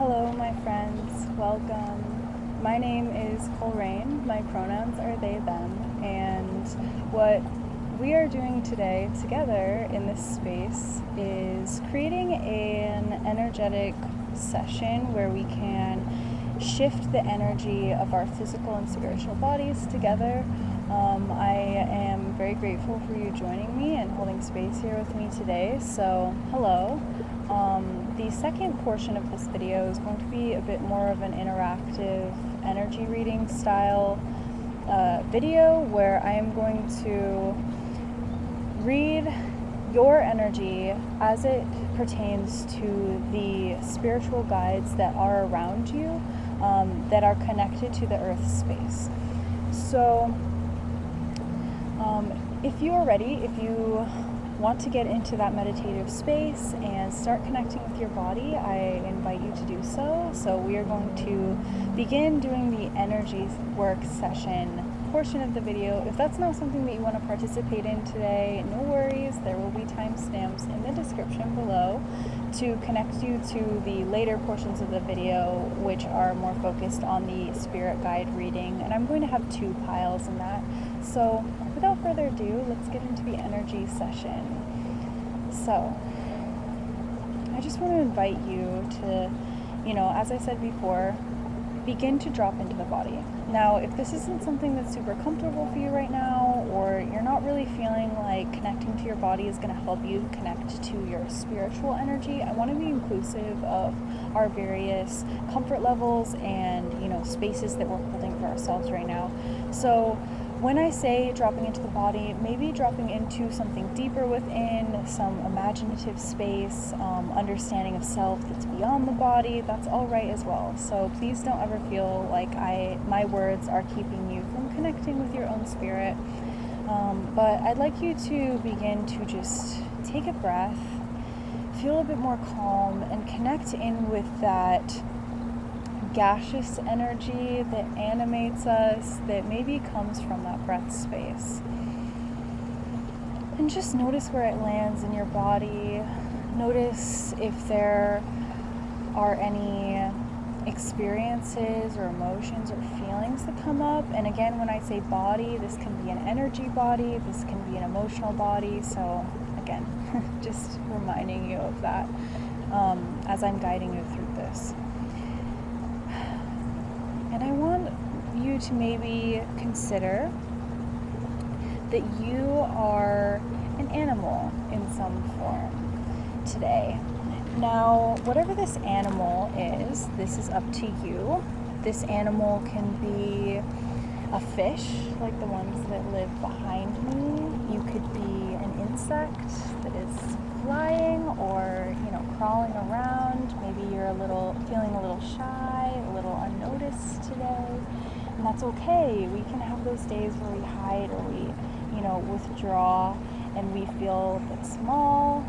Hello, my friends. Welcome. My name is Colrain. My pronouns are they, them. And what we are doing today together in this space is creating an energetic session where we can shift the energy of our physical and spiritual bodies together. I am very grateful for you joining me and holding space here with me today. So, hello. The second portion of this video is going to be a bit more of an interactive energy reading style video where I am going to read your energy as it pertains to the spiritual guides that are around you that are connected to the earth space. So if you are ready, if you want to get into that meditative space and start connecting with your body, I invite you to do so. So we are going to begin doing the energy work session portion of the video. If that's not something that you want to participate in today, no worries. There will be timestamps in the description below to connect you to the later portions of the video, which are more focused on the spirit guide reading. And I'm going to have two piles in that. So without further ado, let's get into the energy session. So I just want to invite you to, as I said before, begin to drop into the body. Now, if this isn't something that's super comfortable for you right now, or you're not really feeling like connecting to your body is going to help you connect to your spiritual energy, I want to be inclusive of our various comfort levels and, spaces that we're holding for ourselves right now. So when I say dropping into the body, maybe dropping into something deeper within, some imaginative space, understanding of self that's beyond the body, that's all right as well. So please don't ever feel like my words are keeping you from connecting with your own spirit. But I'd like you to begin to just take a breath, feel a bit more calm, and connect in with that gaseous energy that animates us, that maybe comes from that breath space. And just notice where it lands in your body. Notice if there are any experiences or emotions or feelings that come up. And again, when I say body, this can be an energy body, this can be an emotional body. So again, just reminding you of that as I'm guiding you through this. And I want you to maybe consider that you are an animal in some form today. Now, whatever this animal is, this is up to you. This animal can be a fish, like the ones that live behind me. You could be an insect that is flying or, crawling around. Maybe you're feeling a little shy, a little unnoticed today. And that's okay. We can have those days where we hide or we, withdraw and we feel a bit small,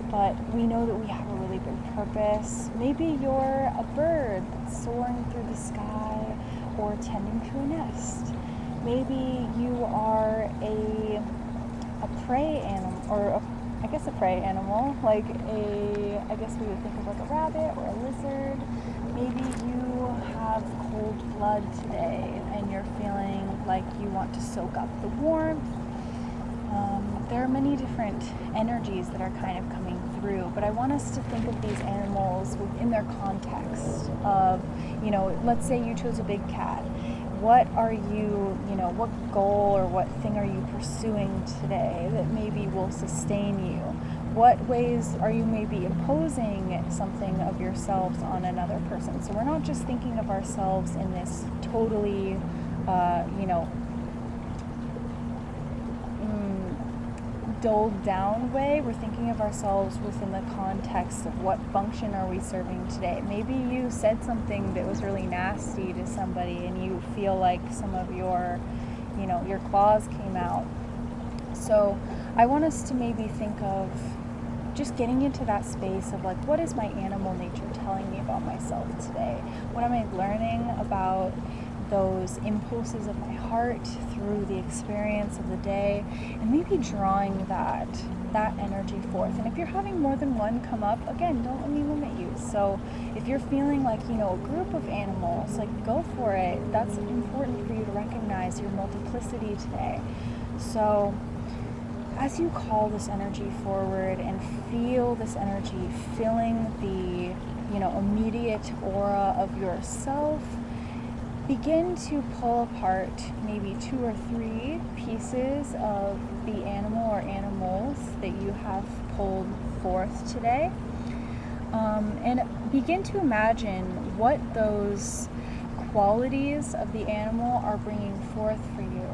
but we know that we have a really big purpose. Maybe you're a bird that's soaring through the sky or tending to a nest. Maybe you are a prey animal, or a prey animal, like I guess we would think of like a rabbit or a lizard. Maybe you have cold blood today and you're feeling like you want to soak up the warmth. There are many different energies that are kind of coming through, but I want us to think of these animals within their context of, let's say you chose a big cat. What are you, what goal or what thing are you pursuing today that maybe will sustain you? What ways are you maybe imposing something of yourselves on another person? So we're not just thinking of ourselves in this totally, dulled down way. We're thinking of ourselves within the context of what function are we serving today. Maybe you said something that was really nasty to somebody and you feel like some of your claws came out. So I want us to maybe think of just getting into that space of like, what is my animal nature telling me about myself today? What am I learning about those impulses of my heart through the experience of the day, and maybe drawing that energy forth. And if you're having more than one come up, again, don't let me limit you. So if you're feeling like, you know, a group of animals, like, go for it. That's important for you to recognize your multiplicity today. So as you call this energy forward and feel this energy filling the, you know, immediate aura of yourself, begin to pull apart maybe 2 or 3 pieces of the animal or animals that you have pulled forth today. And begin to imagine what those qualities of the animal are bringing forth for you.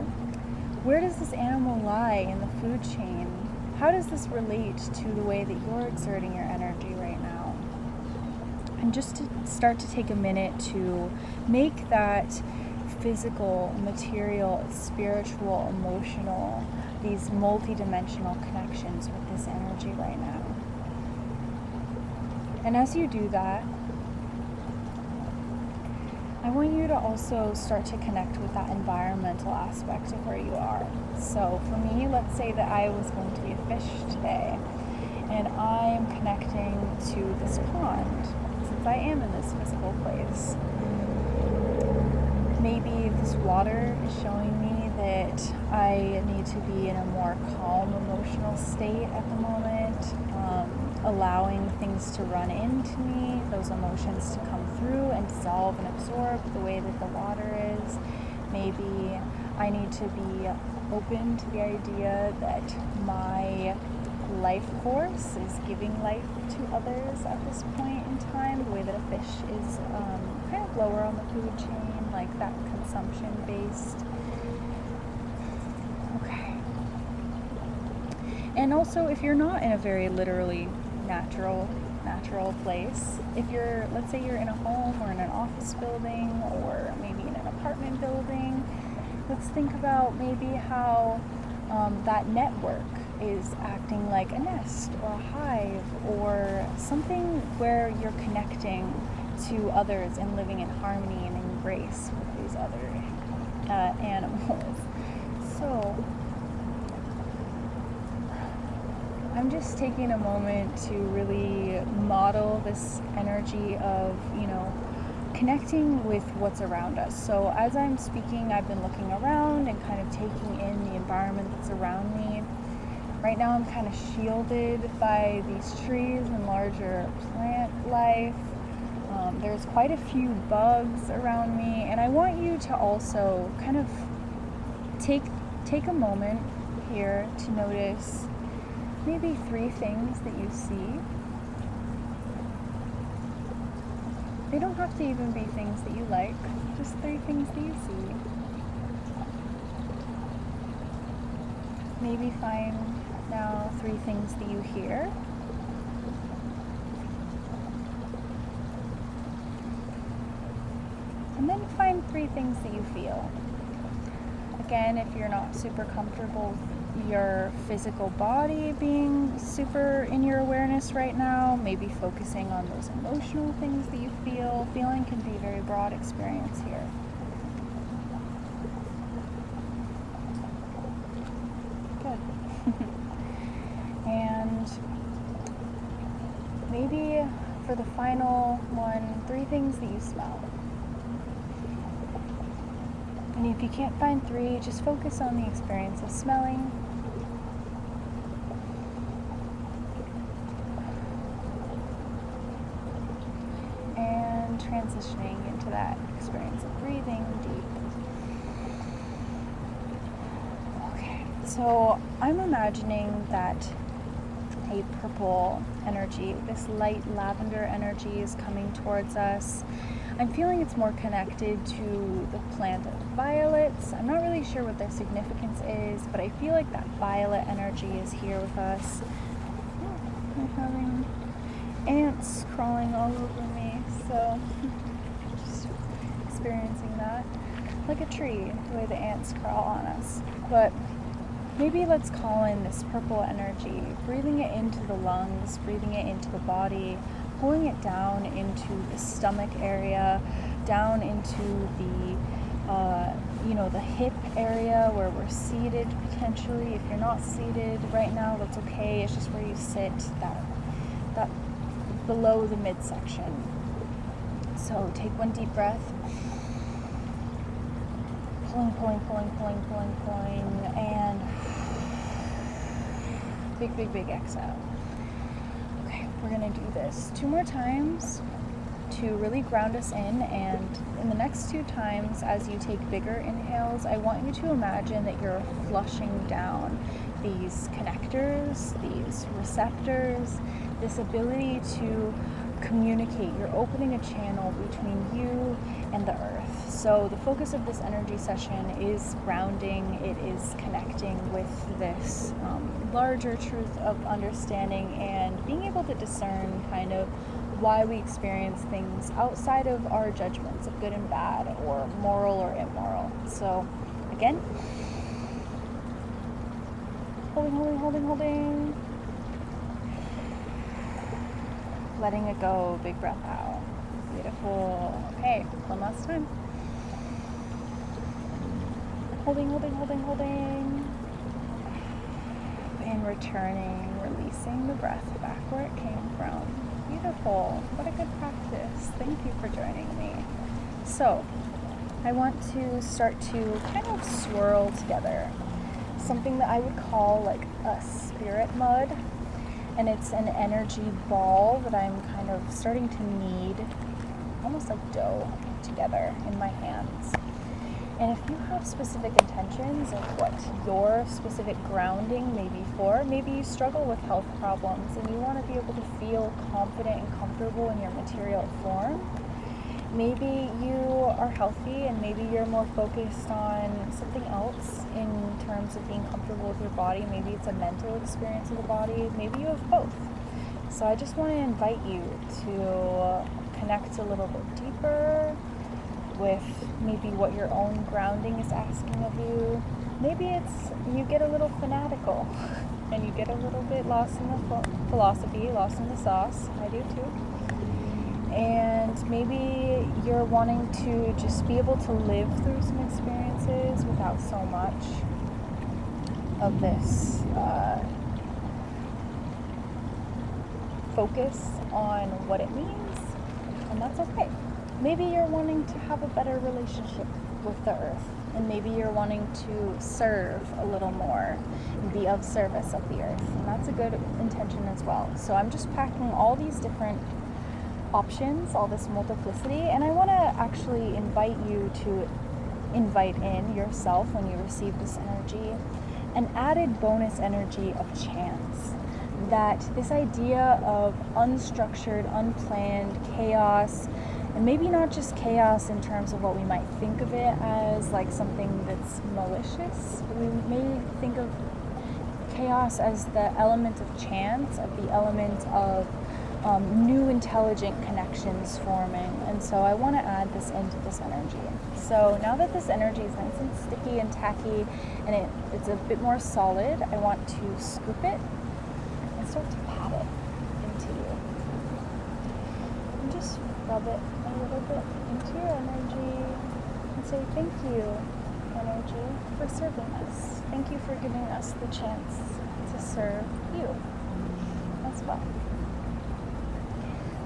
Where does this animal lie in the food chain? How does this relate to the way that you're exerting your energy right now? And just to start to take a minute to make that physical, material, spiritual, emotional, these multi-dimensional connections with this energy right now. And as you do that, I want you to also start to connect with that environmental aspect of where you are. So for me, let's say that I was going to be a fish today, and I'm connecting to this pond, since I am in this physical place. Maybe this water is showing me that I need to be in a more calm emotional state at the moment, allowing things to run into me, those emotions to come through and dissolve and absorb the way that the water is. Maybe I need to be open to the idea that my life force is giving life to others at this point in time, the way that a fish is kind of lower on the food chain, like that consumption based. Okay. And also, if you're not in a very literally natural place, if you're, let's say you're in a home or in an office building or maybe in an apartment building, let's think about maybe how that network is acting like a nest or a hive or something where you're connecting to others and living in harmony and in grace with these other animals. So I'm just taking a moment to really model this energy of, you know, connecting with what's around us. So as I'm speaking, I've been looking around and kind of taking in the environment that's around me. Right now I'm kind of shielded by these trees and larger plant life. There's quite a few bugs around me, and I want you to also kind of take a moment here to notice maybe 3 things that you see. They don't have to even be things that you like, just 3 things that you see. Maybe find now 3 things that you hear. And then find 3 things that you feel. Again, if you're not super comfortable with your physical body being super in your awareness right now, maybe focusing on those emotional things that you feel. Feeling can be a very broad experience here. Good. And maybe for the final one, 3 things that you smell. And if you can't find 3, just focus on the experience of smelling. And transitioning into that experience of breathing deep. Okay, so I'm imagining that a purple energy, this light lavender energy is coming towards us. I'm feeling it's more connected to the plant of violets. I'm not really sure what their significance is, but I feel like that violet energy is here with us. I'm having ants crawling all over me, so just experiencing that. Like a tree, the way the ants crawl on us. But maybe let's call in this purple energy, breathing it into the lungs, breathing it into the body, pulling it down into the stomach area, down into the, the hip area where we're seated potentially. If you're not seated right now, that's okay. It's just where you sit, that below the midsection. So take one deep breath. Pulling, pulling, pulling, pulling, pulling, pulling, and big, big, big exhale. Okay, we're gonna do this 2 more times to really ground us in, and in the next 2 times, as you take bigger inhales, I want you to imagine that you're flushing down these connectors, these receptors, this ability to communicate. You're opening a channel between you and the earth. So the focus of this energy session is grounding. It is connecting with this larger truth of understanding and being able to discern kind of why we experience things outside of our judgments of good and bad or moral or immoral. So again, holding, holding, holding, holding. Letting it go, big breath out. Beautiful. Okay, one last time. Holding, holding, holding, holding. And returning, releasing the breath back where it came from. Beautiful. What a good practice. Thank you for joining me. So, I want to start to kind of swirl together something that I would call like a spirit mud. And it's an energy ball that I'm kind of starting to knead, almost like dough, together in my hands. And if you have specific intentions of what your specific grounding may be for, maybe you struggle with health problems and you want to be able to feel confident and comfortable in your material form. Maybe you are healthy and maybe you're more focused on something else in terms of being comfortable with your body. Maybe it's a mental experience of the body. Maybe you have both. So I just want to invite you to connect a little bit deeper with maybe what your own grounding is asking of you. Maybe it's you get a little fanatical and you get a little bit lost in the philosophy, lost in the sauce. I do too. And maybe you're wanting to just be able to live through some experiences without so much of this focus on what it means, and that's okay. Maybe you're wanting to have a better relationship with the earth, and maybe you're wanting to serve a little more and be of service of the earth, and that's a good intention as well. So I'm just packing all these different options, all this multiplicity, and I want to actually invite you to invite in yourself when you receive this energy an added bonus energy of chance. That this idea of unstructured, unplanned chaos, and maybe not just chaos in terms of what we might think of it as like something that's malicious. We may think of chaos as the element of chance, of the element of new intelligent connections forming. And so I want to add this into this energy. So now that this energy is nice and sticky and tacky and it's a bit more solid, I want to scoop it and start to pat it into you. And just rub it a little bit into your energy and say thank you, energy, for serving us. Thank you for giving us the chance to serve you as well.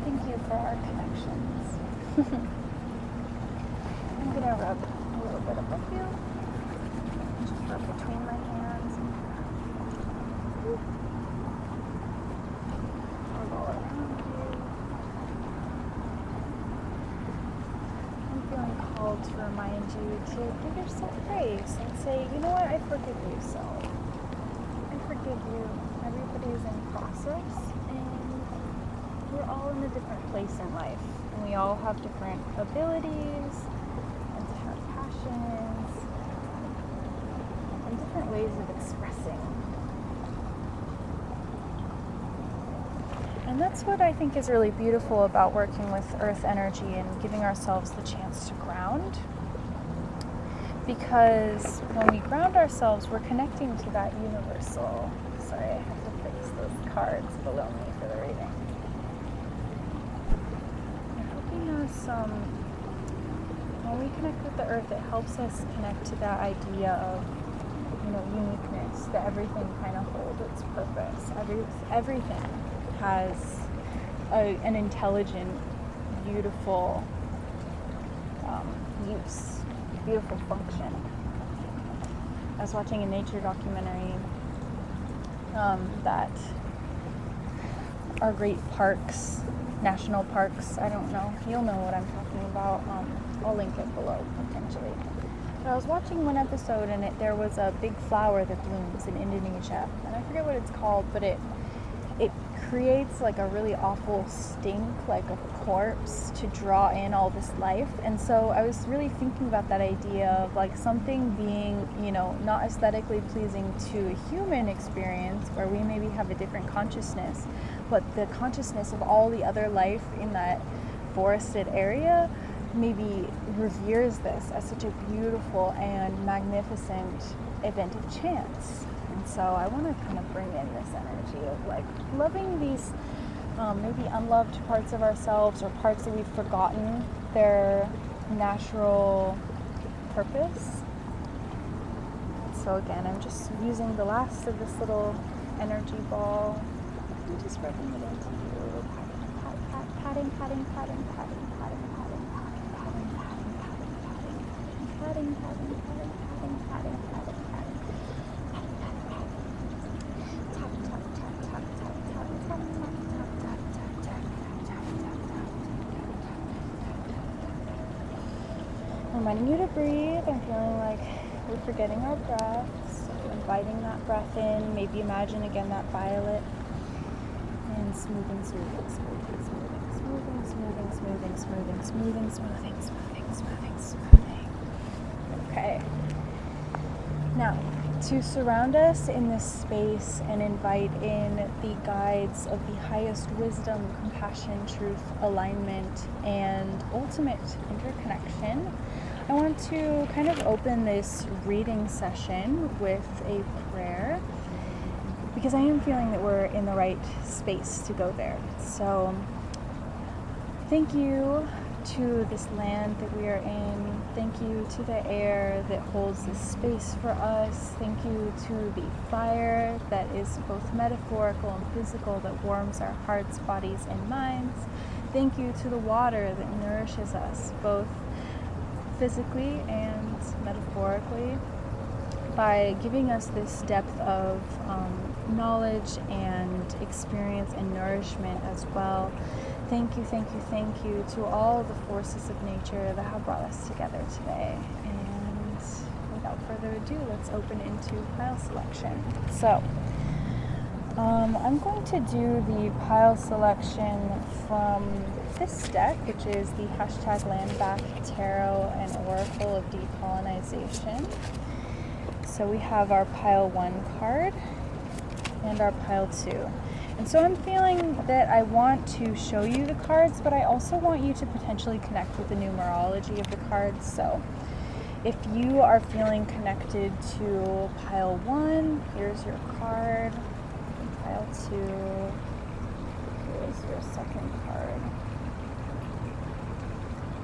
Thank you for our connections. I'm going to rub a little bit above you. Just rub between my hands. Rub all around you. I'm feeling called to remind you to give yourself grace and say, you know what, I forgive you, self. I forgive you. Everybody is in process. We're all in a different place in life, and we all have different abilities and different passions and different ways of expressing. And that's what I think is really beautiful about working with earth energy and giving ourselves the chance to ground. Because when we ground ourselves, we're connecting to that universal. Sorry, I have to fix those cards below me for the reading. When we connect with the earth, it helps us connect to that idea of, uniqueness, that everything kind of holds its purpose. Everything has an intelligent, beautiful use, beautiful function. I was watching a nature documentary that our great parks, national parks, I don't know, you'll know what I'm talking about. I'll link it below potentially. But I was watching one episode and there was a big flower that blooms in Indonesia, and I forget what it's called, but it creates like a really awful stink, like a corpse, to draw in all this life. And so I was really thinking about that idea of like something being, you know, not aesthetically pleasing to a human experience where we maybe have a different consciousness, but the consciousness of all the other life in that forested area maybe reveres this as such a beautiful and magnificent event of chance. And so I want to kind of bring in this energy of like loving these maybe unloved parts of ourselves, or parts that we've forgotten their natural purpose. So again, I'm just using the last of this little energy ball. I'm just rubbing it into you. Patting, patting, patting, patting, patting, patting, patting, patting, patting, patting, patting, patting, patting, patting, patting, patting. Reminding you to breathe. I'm feeling like we're forgetting our breaths, inviting that breath in. Maybe imagine again that violet, and smoothing, smoothing, smoothing, smoothing, smoothing, smoothing, smoothing, smoothing, smoothing, smoothing, smoothing, smoothing, smoothing. Okay. Now, to surround us in this space and invite in the guides of the highest wisdom, compassion, truth, alignment, and ultimate interconnection, I want to kind of open this reading session with a prayer, because I am feeling that we're in the right space to go there. So thank you to this land that we are in. Thank you to the air that holds this space for us. Thank you to the fire that is both metaphorical and physical, that warms our hearts, bodies, and minds. Thank you to the water that nourishes us, both physically and metaphorically, by giving us this depth of knowledge and experience and nourishment as well. Thank you, thank you, thank you to all the forces of nature that have brought us together today. And without further ado, let's open into pile selection. So, I'm going to do the pile selection from this deck, which is the #Landback Tarot and Oracle of Decolonization. So we have our pile 1 card and our pile 2. And so I'm feeling that I want to show you the cards, but I also want you to potentially connect with the numerology of the cards. So if you are feeling connected to pile 1, here's your card. Pile 2, here's your second card.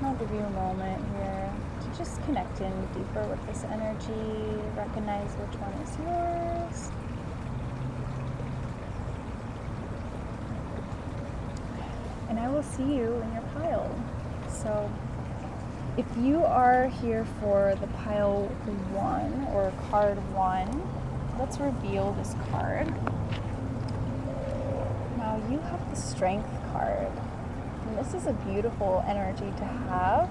I'll give you a moment here to just connect in deeper with this energy, recognize which one is yours. And I will see you in your pile. So if you are here for the pile 1 or card 1, let's reveal this card. Now you have the Strength card. And this is a beautiful energy to have.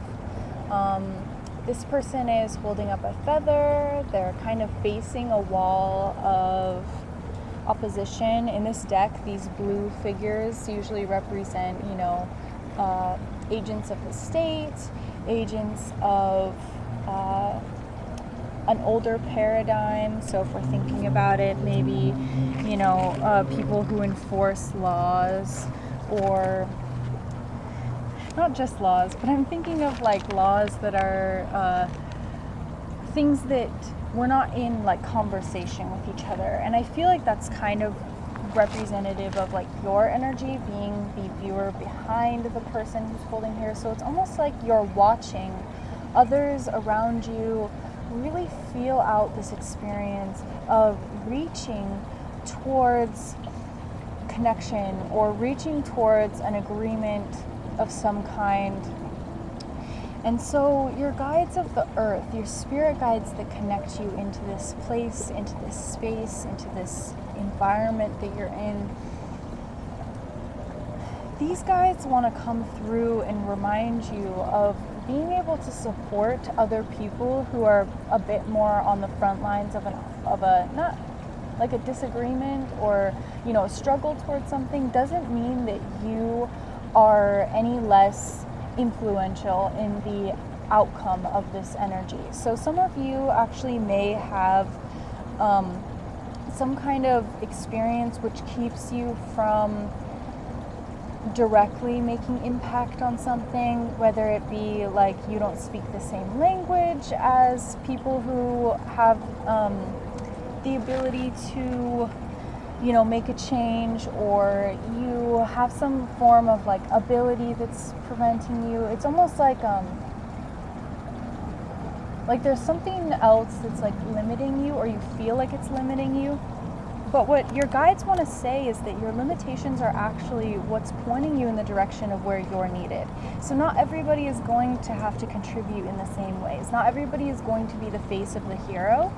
This person is holding up a feather. They're kind of facing a wall of opposition. In this deck, these blue figures usually represent, agents of the state, agents of an older paradigm. So if we're thinking about it, maybe, people who enforce laws, or not just laws, but I'm thinking of like laws that are things that we're not in like conversation with each other. And I feel like that's kind of representative of like your energy being the viewer behind the person who's holding here. So it's almost like you're watching others around you really feel out this experience of reaching towards connection or reaching towards an agreement of some kind. And so your guides of the earth, your spirit guides that connect you into this place, into this space, into this environment that you're in, these guides want to come through and remind you of being able to support other people who are a bit more on the front lines of a not like a disagreement or, you know, a struggle towards something. Doesn't mean that you are any less influential in the outcome of this energy. So some of you actually may have some kind of experience which keeps you from directly making impact on something, whether it be like you don't speak the same language as people who have the ability to, you know, make a change, or you have some form of like ability that's preventing you. It's almost like there's something else that's like limiting you, or you feel like it's limiting you. But what your guides want to say is that your limitations are actually what's pointing you in the direction of where you're needed. So not everybody is going to have to contribute in the same ways. Not everybody is going to be the face of the hero.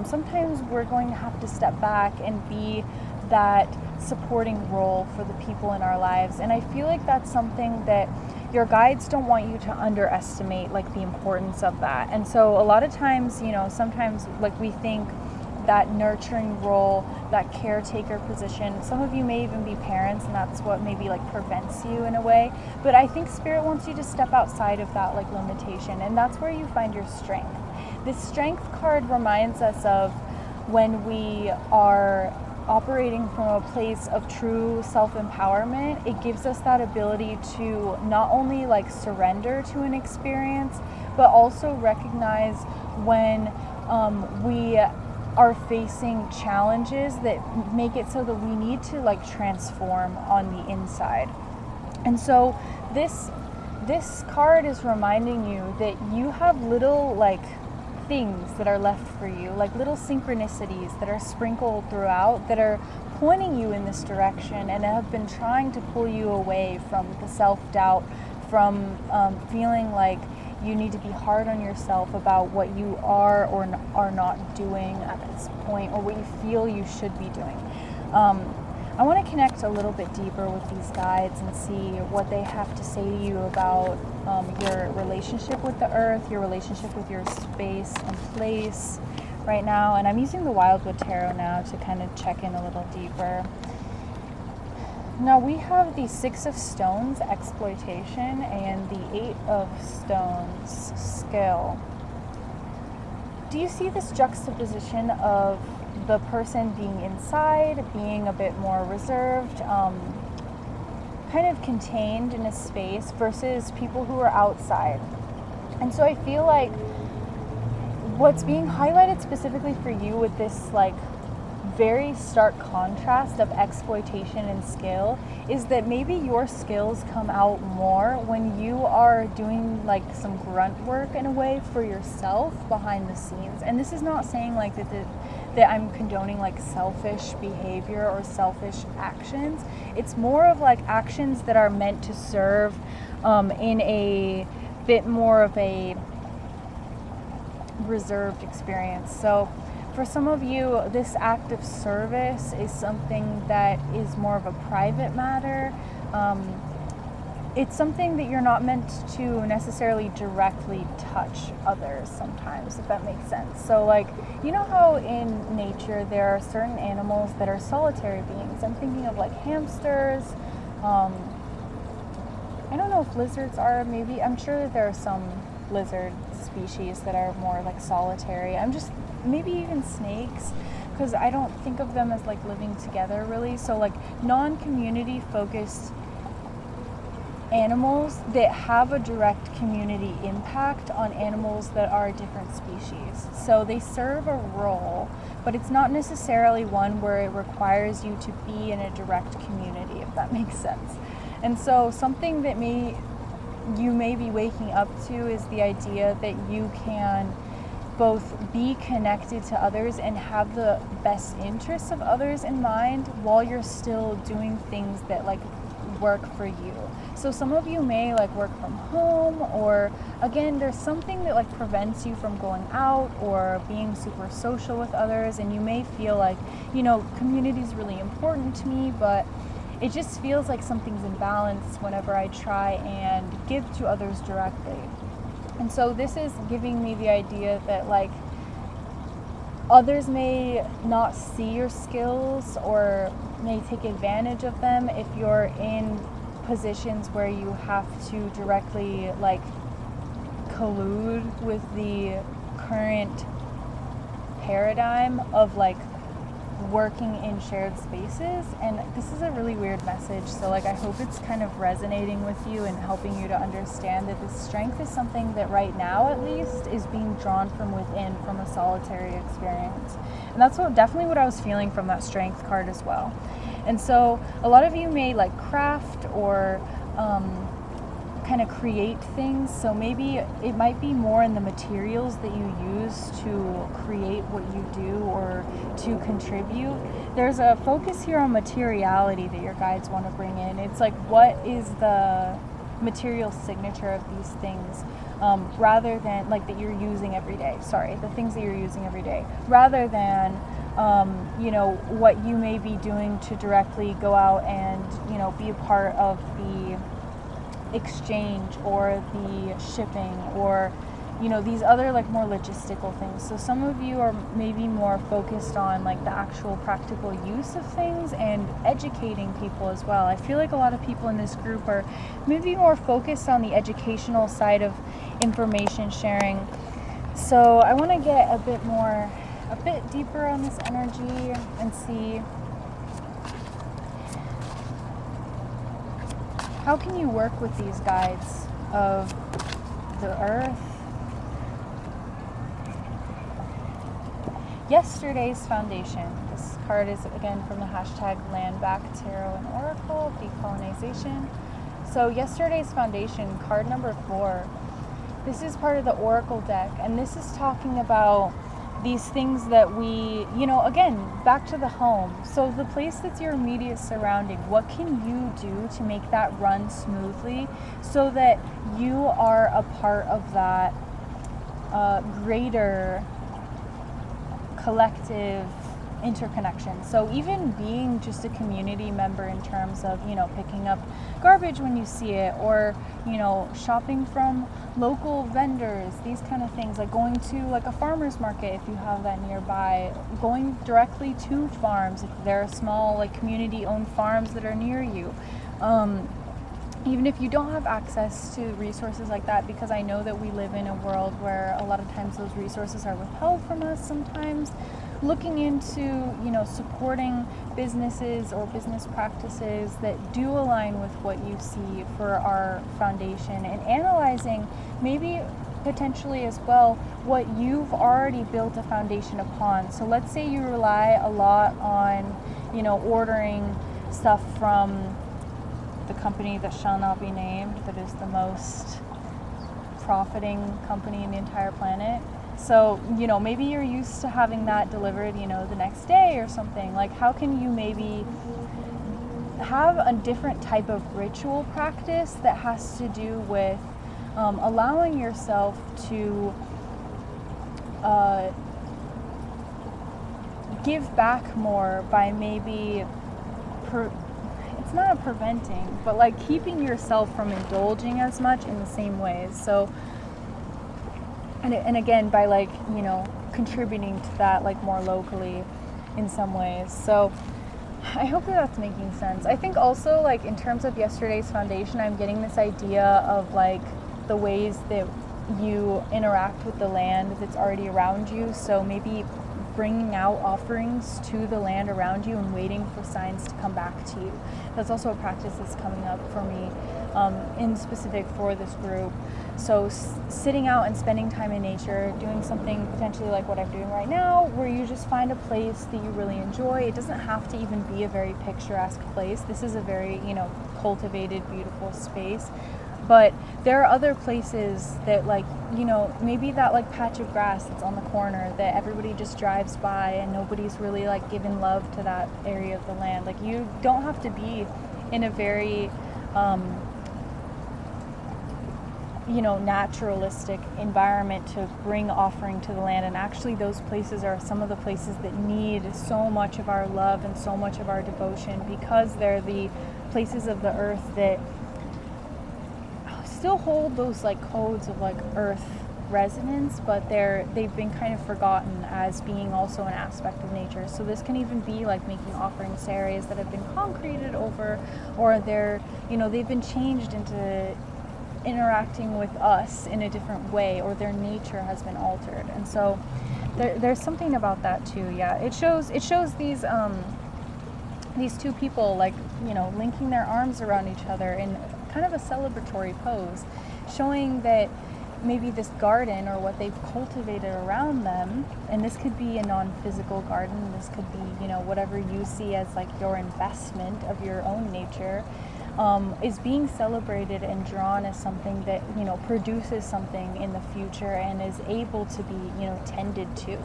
Sometimes we're going to have to step back and be that supporting role for the people in our lives. And I feel like that's something that your guides don't want you to underestimate, like the importance of that. And so a lot of times, you know, sometimes like we think that nurturing role, that caretaker position. Some of you may even be parents, and that's what maybe like prevents you in a way. But I think Spirit wants you to step outside of that like limitation, and that's where you find your strength. This strength card reminds us of when we are operating from a place of true self-empowerment. It gives us that ability to not only like surrender to an experience, but also recognize when we are facing challenges that make it so that we need to like transform on the inside. And so this card is reminding you that you have little like things that are left for you, like little synchronicities that are sprinkled throughout that are pointing you in this direction and have been trying to pull you away from the self-doubt, from feeling like you need to be hard on yourself about what you are or are not doing at this point, or what you feel you should be doing. I want to connect a little bit deeper with these guides and see what they have to say to you about your relationship with the earth, your relationship with your space and place right now. And I'm using the Wildwood Tarot now to kind of check in a little deeper. Now we have the Six of Stones, exploitation, and the Eight of Stones, skill. Do you see this juxtaposition of the person being inside, being a bit more reserved, kind of contained in a space, versus people who are outside? And so I feel like what's being highlighted specifically for you with this like very stark contrast of exploitation and skill is that maybe your skills come out more when you are doing like some grunt work in a way for yourself behind the scenes. And this is not saying like that I'm condoning like selfish behavior or selfish actions. It's more of like actions that are meant to serve in a bit more of a reserved experience. So for some of you, this act of service is something that is more of a private matter. It's something that you're not meant to necessarily directly touch others sometimes, if that makes sense. So like, you know how in nature there are certain animals that are solitary beings? I'm thinking of like hamsters. I don't know if lizards are, maybe. I'm sure that there are some lizard species that are more like solitary. Maybe even snakes, because I don't think of them as like living together really. So like non-community focused animals that have a direct community impact on animals that are different species. So they serve a role, but it's not necessarily one where it requires you to be in a direct community, if that makes sense. And so something that you may be waking up to is the idea that you can both be connected to others and have the best interests of others in mind while you're still doing things that like work for you. So some of you may like work from home, or again, there's something that like prevents you from going out or being super social with others, and you may feel like, you know, community is really important to me, but it just feels like something's imbalanced whenever I try and give to others directly. And so this is giving me the idea that like others may not see your skills or may take advantage of them if you're in positions where you have to directly like collude with the current paradigm of like working in shared spaces. And this is a really weird message, so like I hope it's kind of resonating with you and helping you to understand that this strength is something that right now at least is being drawn from within, from a solitary experience. And that's definitely what I was feeling from that strength card as well. And so a lot of you may like craft or kind of create things, so maybe it might be more in the materials that you use to create what you do or to contribute. There's a focus here on materiality that your guides want to bring in. It's like, what is the material signature of these things, rather than like that you're using every day, the things that you're using every day, rather than you know, what you may be doing to directly go out and, you know, be a part of the exchange or the shipping or, you know, these other like more logistical things. So some of you are maybe more focused on like the actual practical use of things and educating people as well. I feel like a lot of people in this group are maybe more focused on the educational side of information sharing. So I want to get a bit deeper on this energy and see how can you work with these guides of the earth. Yesterday's foundation. This card is again from the hashtag Landback Tarot and Oracle, decolonization. So yesterday's foundation, card number 4. This is part of the Oracle deck, and this is talking about these things that we, you know, again, back to the home. So the place that's your immediate surrounding, what can you do to make that run smoothly so that you are a part of that greater collective interconnection. So even being just a community member in terms of, you know, picking up garbage when you see it, or, you know, shopping from local vendors, these kind of things, like going to like a farmer's market if you have that nearby, going directly to farms if there are small like community owned farms that are near you. Even if you don't have access to resources like that, because I know that we live in a world where a lot of times those resources are withheld from us sometimes, looking into, you know, supporting businesses or business practices that do align with what you see for our foundation, and analyzing maybe potentially as well what you've already built a foundation upon. So let's say you rely a lot on, you know, ordering stuff from the company that shall not be named, that is the most profiting company in the entire planet. So, you know, maybe you're used to having that delivered, you know, the next day or something. Like, how can you maybe have a different type of ritual practice that has to do with allowing yourself to give back more by maybe it's not a preventing, but like keeping yourself from indulging as much in the same ways. So, and again, by like, you know, contributing to that like more locally in some ways. So I hope that that's making sense. I think also like in terms of yesterday's foundation, I'm getting this idea of like the ways that you interact with the land that's already around you. So maybe bringing out offerings to the land around you and waiting for signs to come back to you. That's also a practice that's coming up for me in specific for this group. So sitting out and spending time in nature, doing something potentially like what I'm doing right now, where you just find a place that you really enjoy. It doesn't have to even be a very picturesque place. This is a very, you know, cultivated, beautiful space. But there are other places that, like, you know, maybe that like patch of grass that's on the corner that everybody just drives by and nobody's really like giving love to that area of the land. Like, you don't have to be in a very you know, naturalistic environment to bring offering to the land. And actually those places are some of the places that need so much of our love and so much of our devotion, because they're the places of the earth that still hold those like codes of like earth resonance, but they've been kind of forgotten as being also an aspect of nature. So this can even be like making offerings to areas that have been concreted over, or they're, you know, they've been changed into interacting with us in a different way, or their nature has been altered. And so there's something about that too. Yeah, it shows these two people, like, you know, linking their arms around each other in kind of a celebratory pose, showing that maybe this garden or what they've cultivated around them, and this could be a non-physical garden, this could be, you know, whatever you see as like your investment of your own nature, is being celebrated and drawn as something that, you know, produces something in the future and is able to be, you know, tended to.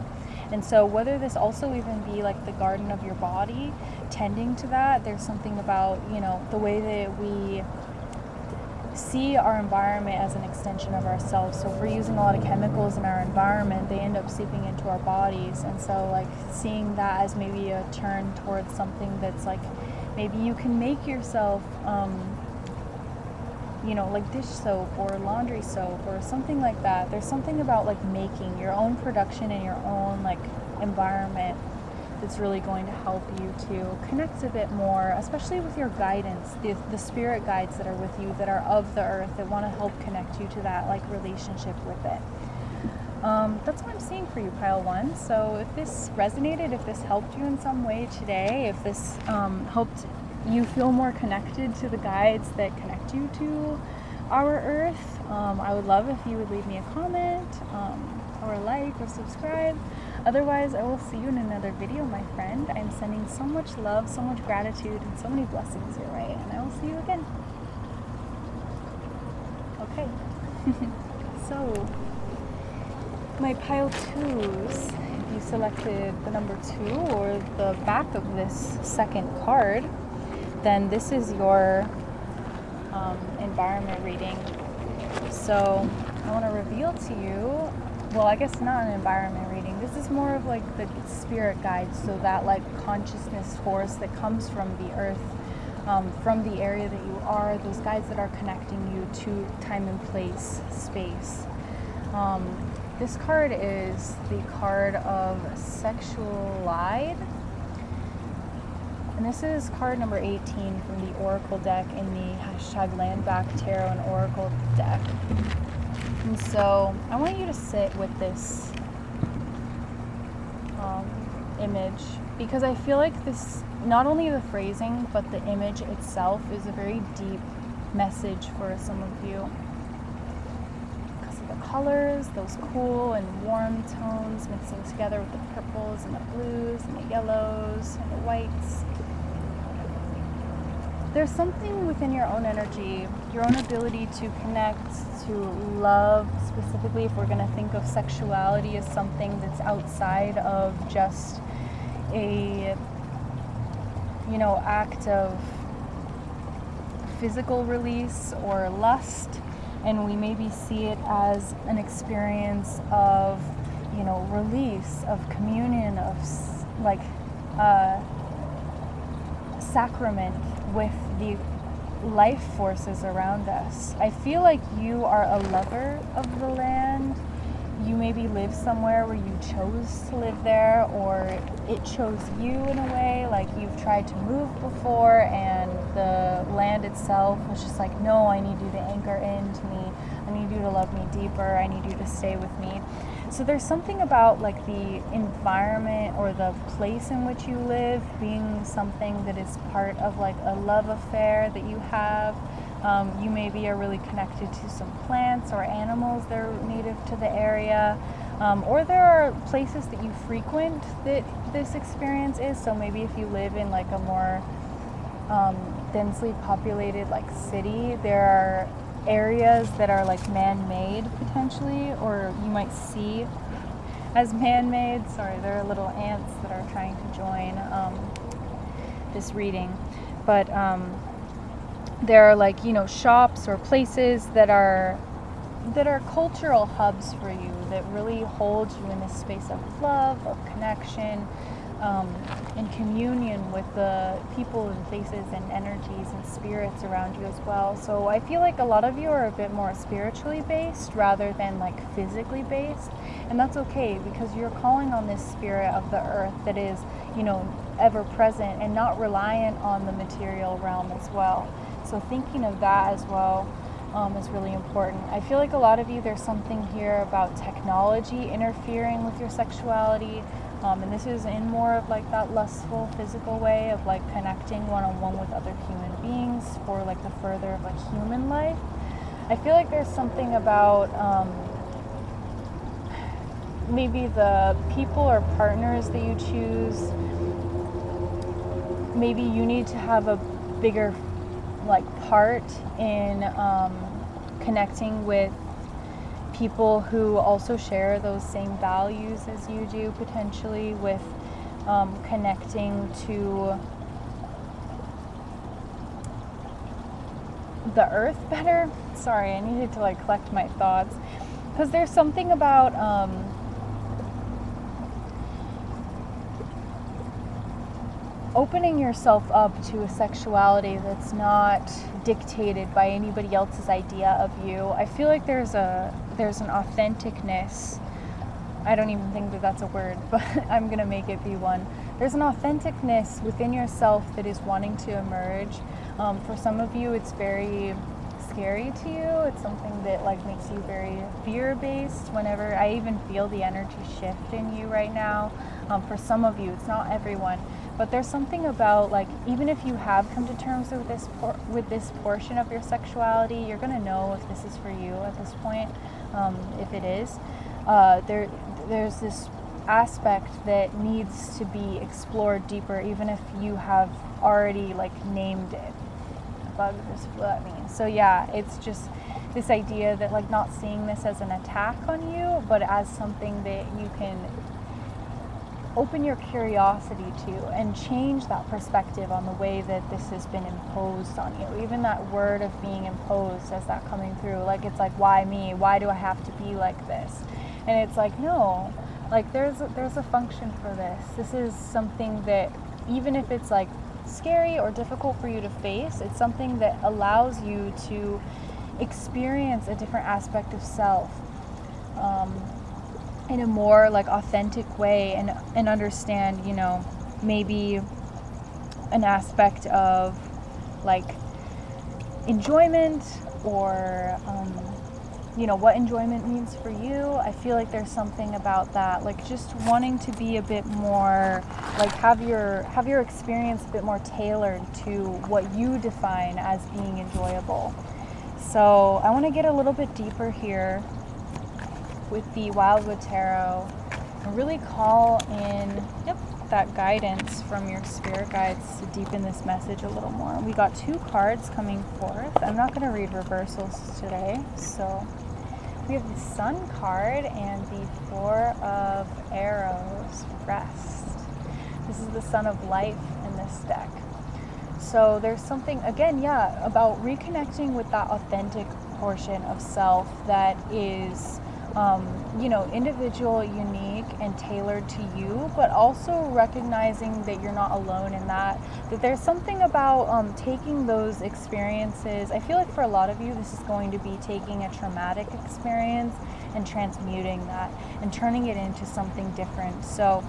And so whether this also even be like the garden of your body, tending to that, there's something about, you know, the way that we see our environment as an extension of ourselves. So if we're using a lot of chemicals in our environment, they end up seeping into our bodies. And so like seeing that as maybe a turn towards something that's like, maybe you can make yourself, you know, like dish soap or laundry soap or something like that. There's something about like making your own production in your own like environment that's really going to help you to connect a bit more, especially with your guidance, the spirit guides that are with you, that are of the earth, that want to help connect you to that like relationship with it. That's what I'm seeing for you, pile one. So if this resonated, if this helped you in some way today, if this helped you feel more connected to the guides that connect you to our earth, I would love if you would leave me a comment or a like or subscribe. Otherwise, I will see you in another video, my friend. I'm sending so much love, so much gratitude, and so many blessings your way, and I will see you again. Okay. So my pile twos, if you selected the number 2 or the back of this second card, then this is your environment reading. So I want to reveal to you, well, I guess not an environment reading. This is more of like the spirit guides, so that like consciousness force that comes from the earth, from the area that you are, those guides that are connecting you to time and place, space. This card is the card of Sexual Lied. And this is card number 18 from the Oracle deck in the #Landback Tarot and Oracle deck. And so I want you to sit with this image, because I feel like this, not only the phrasing, but the image itself is a very deep message for some of you. Colors, those cool and warm tones mixing together with the purples and the blues and the yellows and the whites. There's something within your own energy, your own ability to connect, to love, specifically if we're going to think of sexuality as something that's outside of just a, you know, act of physical release or lust. And we maybe see it as an experience of, you know, release, of communion, of like sacrament with the life forces around us. I feel like you are a lover of the land. You maybe live somewhere where you chose to live there, or it chose you in a way, like you've tried to move before and the land itself was just like, no, I need you to anchor into me. I need you to love me deeper. I need you to stay with me. So there's something about like the environment or the place in which you live being something that is part of like a love affair that you have. You maybe are really connected to some plants or animals that are native to the area, or there are places that you frequent that this experience is. So maybe if you live in like a more densely populated like city, there are areas that are like man-made potentially, or you might see as man-made. Sorry, there are little ants that are trying to join this reading. But there are like, shops or places that are cultural hubs for you, that really hold you in this space of love, of connection, in communion with the people and places and energies and spirits around you as well. So I feel like a lot of you are a bit more spiritually based rather than like physically based, and that's okay, because you're calling on this spirit of the earth that is, ever present and not reliant on the material realm as well. So thinking of that as well is really important. I feel like a lot of you, there's something here about technology interfering with your sexuality, and this is in more of like that lustful physical way of like connecting one-on-one with other human beings for like the further of like human life. I feel like there's something about maybe the people or partners that you choose, maybe you need to have a bigger like part in connecting with people who also share those same values as you do, potentially with connecting to the earth better. Sorry, I needed to like collect my thoughts, because there's something about opening yourself up to a sexuality that's not dictated by anybody else's idea of you. I feel like there's an authenticness. I don't even think that that's a word, but I'm gonna make it be one. There's an authenticness within yourself that is wanting to emerge. For some of you, it's very scary to you. It's something that like makes you very fear-based. Whenever I even feel the energy shift in you right now. For some of you, it's not everyone. But there's something about like, even if you have come to terms with this portion of your sexuality, you're gonna know if this is for you at this point. If it is, there's this aspect that needs to be explored deeper, even if you have already like named it. Bug just flew at me. So yeah, it's just this idea that like not seeing this as an attack on you, but as something that you can open your curiosity to and change that perspective on the way that this has been imposed on you. Even that word of being imposed, as that coming through, like it's like, why me? Why do I have to be like this? And it's like, no, like there's a function for this. This is something that, even if it's like scary or difficult for you to face, it's something that allows you to experience a different aspect of self in a more like authentic way, and understand, maybe an aspect of like enjoyment, or what enjoyment means for you. I feel like there's something about that, like just wanting to be a bit more like have your experience a bit more tailored to what you define as being enjoyable. So I want to get a little bit deeper here with the Wildwood Tarot and really call in that guidance from your spirit guides to deepen this message a little more. We got 2 cards coming forth. I'm not going to read reversals today, so we have the Sun card and the 4 of Arrows, Rest. This is the Sun of Life in this deck. So there's something, again, about reconnecting with that authentic portion of self that is individual, unique, and tailored to you, but also recognizing that you're not alone in that there's something about taking those experiences. I feel like for a lot of you, this is going to be taking a traumatic experience and transmuting that and turning it into something different. So,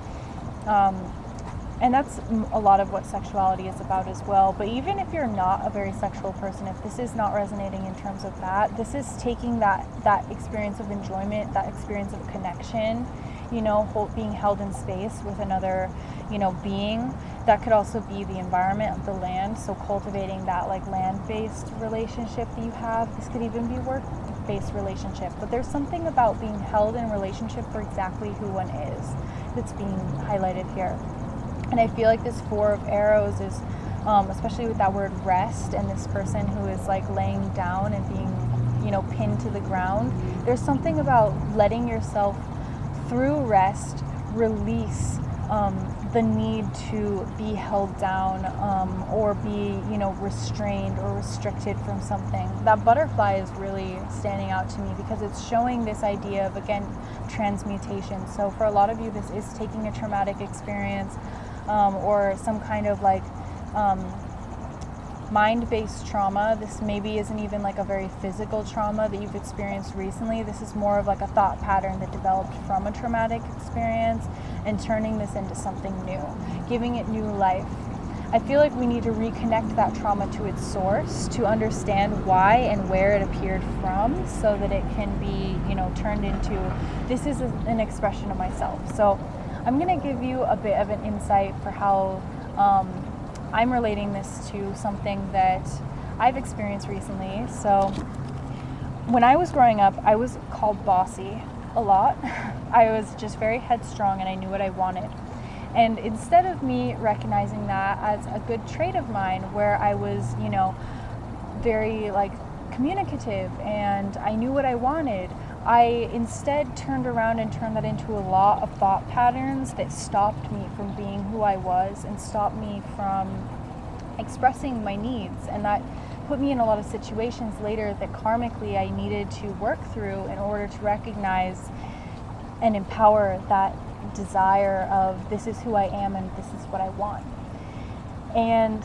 and that's a lot of what sexuality is about as well. But even if you're not a very sexual person, if this is not resonating in terms of that, this is taking that experience of enjoyment, that experience of connection, being held in space with another, being. That could also be the environment of the land. So cultivating that like land-based relationship that you have. This could even be work-based relationship. But there's something about being held in a relationship for exactly who one is that's being highlighted here. And I feel like this 4 of Arrows is, especially with that word rest, and this person who is like laying down and being pinned to the ground. There's something about letting yourself, through rest, release the need to be held down or be, restrained or restricted from something. That butterfly is really standing out to me because it's showing this idea of, again, transmutation. So for a lot of you, this is taking a traumatic experience or some kind of mind-based trauma. This maybe isn't even a very physical trauma that you've experienced recently. This is more of a thought pattern that developed from a traumatic experience and turning this into something new, giving it new life. I feel like we need to reconnect that trauma to its source to understand why and where it appeared from, so that it can be, turned into, this is an expression of myself. So I'm going to give you a bit of an insight for how I'm relating this to something that I've experienced recently. So when I was growing up, I was called bossy a lot. I was just very headstrong and I knew what I wanted. And instead of me recognizing that as a good trait of mine, where I was, very communicative and I knew what I wanted, I instead turned around and turned that into a lot of thought patterns that stopped me from being who I was and stopped me from expressing my needs. And that put me in a lot of situations later that karmically I needed to work through in order to recognize and empower that desire of, this is who I am and this is what I want. And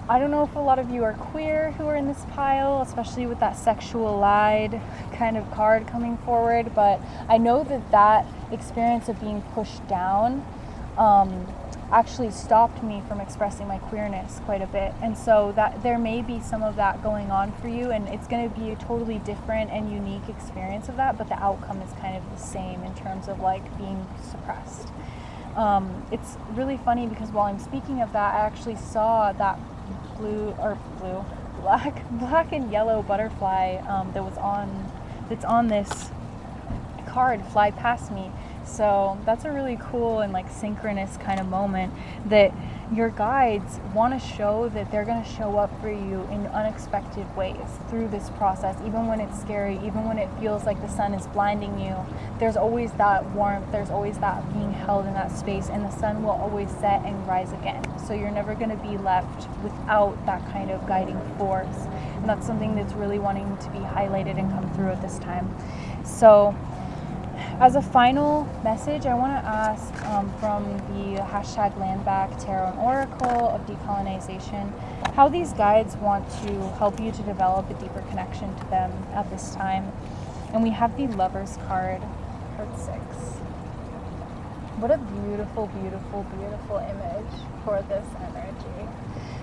I don't know if a lot of you are queer who are in this pile, especially with that sexual lied kind of card coming forward, but I know that experience of being pushed down actually stopped me from expressing my queerness quite a bit. And so that there may be some of that going on for you, and it's going to be a totally different and unique experience of that, but the outcome is kind of the same in terms of being suppressed. It's really funny because while I'm speaking of that, I actually saw that black and yellow butterfly that's on this card fly past me. So that's a really cool and synchronous kind of moment that your guides want to show that they're going to show up for you in unexpected ways through this process. Even when it's scary, even when it feels like the sun is blinding you, there's always that warmth, there's always that being held in that space, and the sun will always set and rise again. So you're never going to be left without that kind of guiding force. And that's something that's really wanting to be highlighted and come through at this time. So as a final message, I want to ask from the hashtag Landback Tarot and Oracle of Decolonization, how these guides want to help you to develop a deeper connection to them at this time. And we have the Lover's card 6. What a beautiful, beautiful, beautiful image for this energy.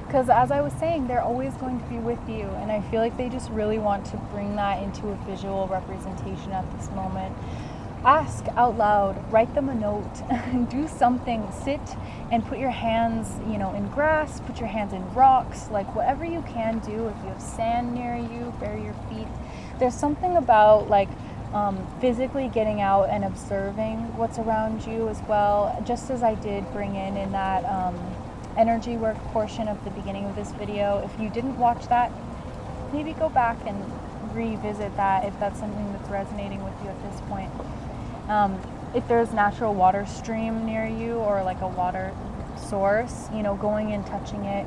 Because as I was saying, they're always going to be with you, and I feel like they just really want to bring that into a visual representation at this moment. Ask out loud, write them a note, do something, sit and put your hands, in grass, put your hands in rocks, whatever you can do. If you have sand near you, bury your feet. There's something about physically getting out and observing what's around you as well, just as I did bring in that energy work portion of the beginning of this video. If you didn't watch that, maybe go back and revisit that if that's something that's resonating with you at this point. If there's natural water stream near you or a water source, going and touching it,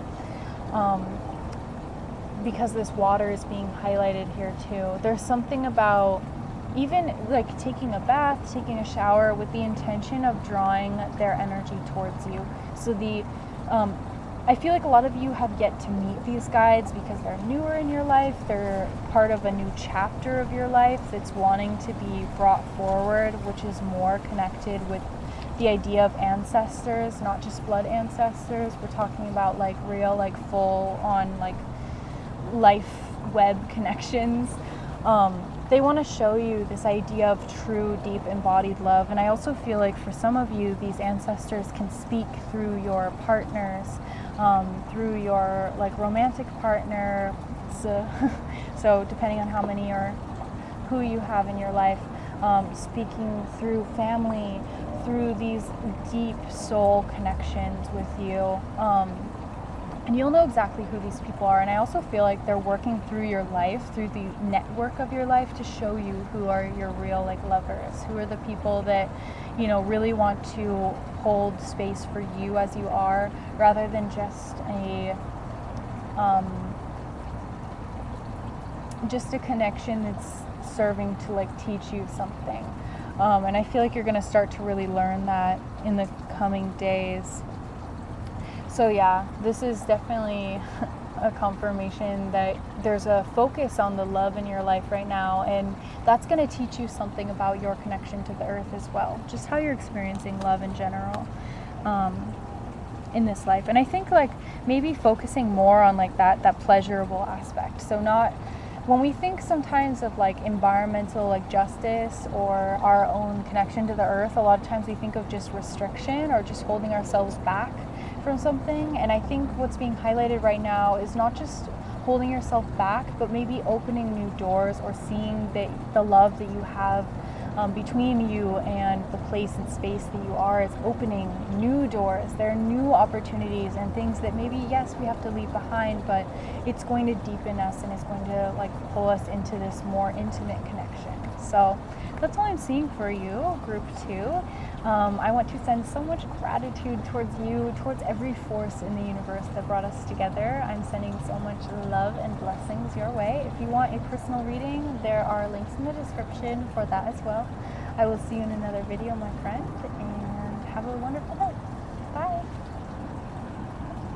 because this water is being highlighted here too. There's something about even taking a bath, taking a shower with the intention of drawing their energy towards you. So I feel like a lot of you have yet to meet these guides because they're newer in your life. They're part of a new chapter of your life that's wanting to be brought forward, which is more connected with the idea of ancestors, not just blood ancestors. We're talking about real, full on life web connections. They want to show you this idea of true, deep, embodied love. And I also feel like for some of you, these ancestors can speak through your partners, through your romantic partner. So depending on how many or who you have in your life, speaking through family, through these deep soul connections with you. And you'll know exactly who these people are. And I also feel like they're working through your life, through the network of your life, to show you who are your real like lovers, who are the people that, you know, really want to hold space for you as you are, rather than just a connection that's serving to like teach you something. And I feel like you're going to start to really learn that in the coming days. So yeah, this is definitely a confirmation that there's a focus on the love in your life right now, and that's going to teach you something about your connection to the earth as well, just how you're experiencing love in general in this life. And I think like maybe focusing more on like that pleasurable aspect. So not when we think sometimes of like environmental like justice or our own connection to the earth, a lot of times we think of just restriction or just holding ourselves back from something. And I think what's being highlighted right now is not just holding yourself back, but maybe opening new doors, or seeing that the love that you have between you and the place and space that you are is opening new doors. There are new opportunities and things that maybe, yes, we have to leave behind, but it's going to deepen us and it's going to like pull us into this more intimate connection. So that's all I'm seeing for you, group 2. I want to send so much gratitude towards you, towards every force in the universe that brought us together. I'm sending so much love and blessings your way. If you want a personal reading, there are links in the description for that as well. I will see you in another video, my friend, and have a wonderful day. Bye.